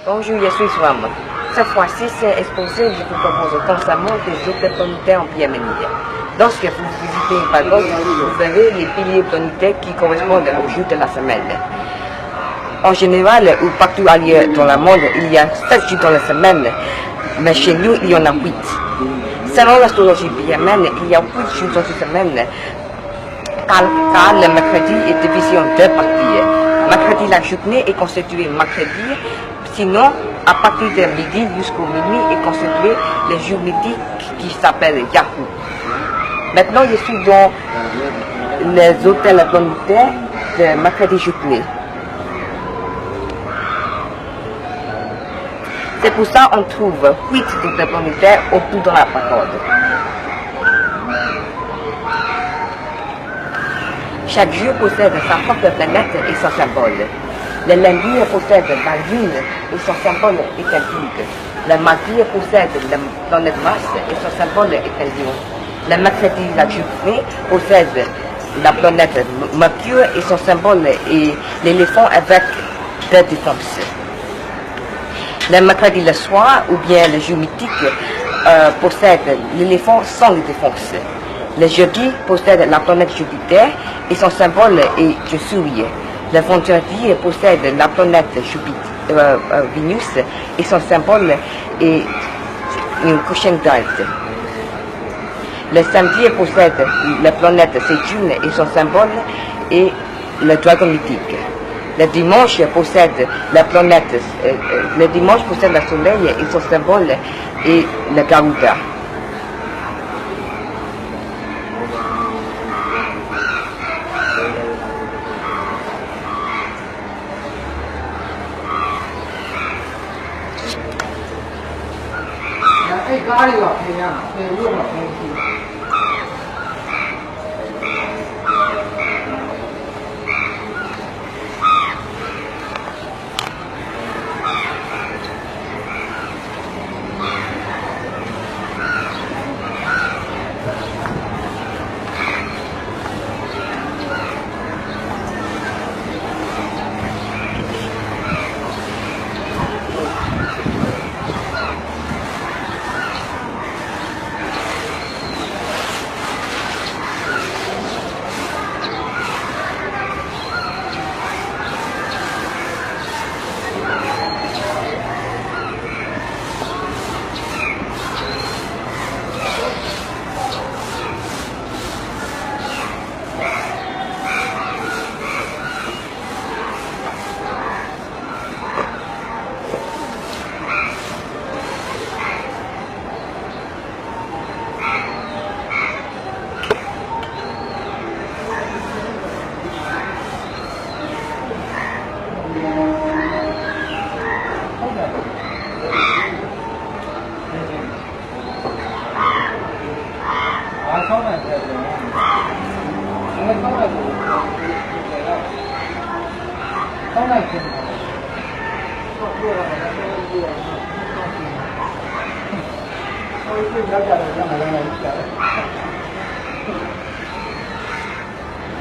Bonjour, je suis Swam. Cette fois-ci, c'est exposé, je vous propose constamment des hôtels planétaires en Yéménie. Lorsque vous visitez une pagode, vous verrez les piliers planétaires qui correspondent aux jours de la semaine. En général, ou partout ailleurs dans le monde, il y a 7 jours dans la semaine, mais chez nous, il y en a 8. Selon l'astrologie yéménite, il y a 8 jours dans une semaine, car le mercredi est divisé en 2 parties. Mercredi, la journée est constituée mercredi, sinon, à partir de midi jusqu'au minuit est constitué le jour midi qui s'appelle Yahoo. Maintenant, je suis dans les hôtels planétaires de mercredi journée. C'est pour ça qu'on trouve 8 hôtels planétaires autour de la pagode. Chaque jour possède sa propre planète et son symbole. Le lundi possède la lune et son symbole est un tigre. Le mardi possède la planète Mars et son symbole est un lion. Le mercredi, la journée possède la planète Mercure et son symbole est l'éléphant avec des défenses. Le mercredi le soir ou bien le jour mythique possède l'éléphant sans les défenses. Le jeudi possède la planète Jupiter et son symbole est je souris. Le vendredi possède la planète Vénus et son symbole est une cochonne d'Inde. Le samedi possède la planète Saturne et son symbole est le dragon mythique. Le dimanche possède la planète, le soleil et son symbole est le Garuda.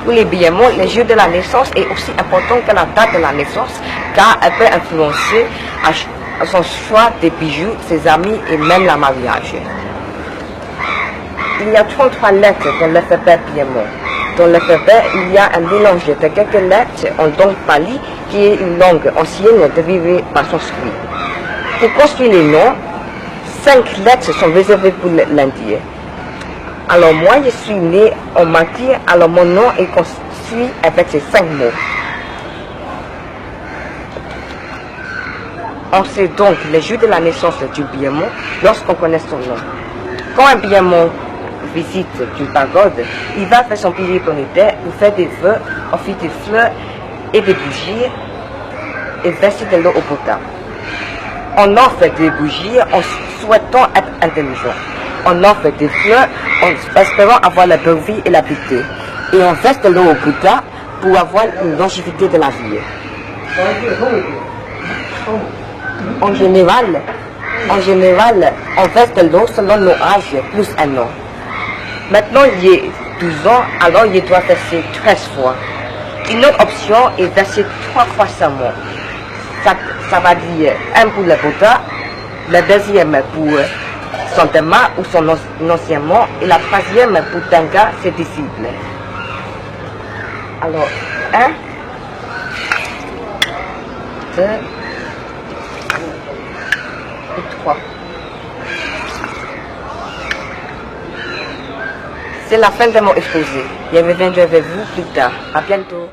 Pour les BMO, le jour de la naissance est aussi important que la date de la naissance, car elle peut influencer à son choix des bijoux, ses amis et même le mariage. Il y a 33 lettres dans l'alphabet BMO. Dans l'alphabet, il y a un mélange de quelques lettres en langue pali, qui est une langue ancienne dérivée par sanskrit. Pour construire les noms, 5 lettres sont réservées pour l'Indien. Alors moi, je suis né en mardi, alors mon nom est construit avec ces 5 mots. On sait donc le jour de la naissance du BMO lorsqu'on connaît son nom. Quand un BMO visite une pagode, il va faire son pilier planétaire pour faire des vœux, offrir des fleurs et des bougies et verser de l'eau au potable. On offre des bougies en souhaitant être intelligent. On offre des fleurs en espérant avoir la belle vie et la beauté. Et on verse de l'eau au Bouddha pour avoir une longévité de la vie. En général, on verse de l'eau selon nos âges plus un an. Maintenant, il est 12 ans, alors il doit verser 13 fois. Une autre option est verser 3 fois seulement. ça va dire un pour le Bouddha, le deuxième pour son Dhamma ou son enseignement, et la troisième pour Tanga, ses disciples. Alors, 1, 2 et 3. C'est la fin de mon exposé. Je reviendrai vers vous plus tard. À bientôt.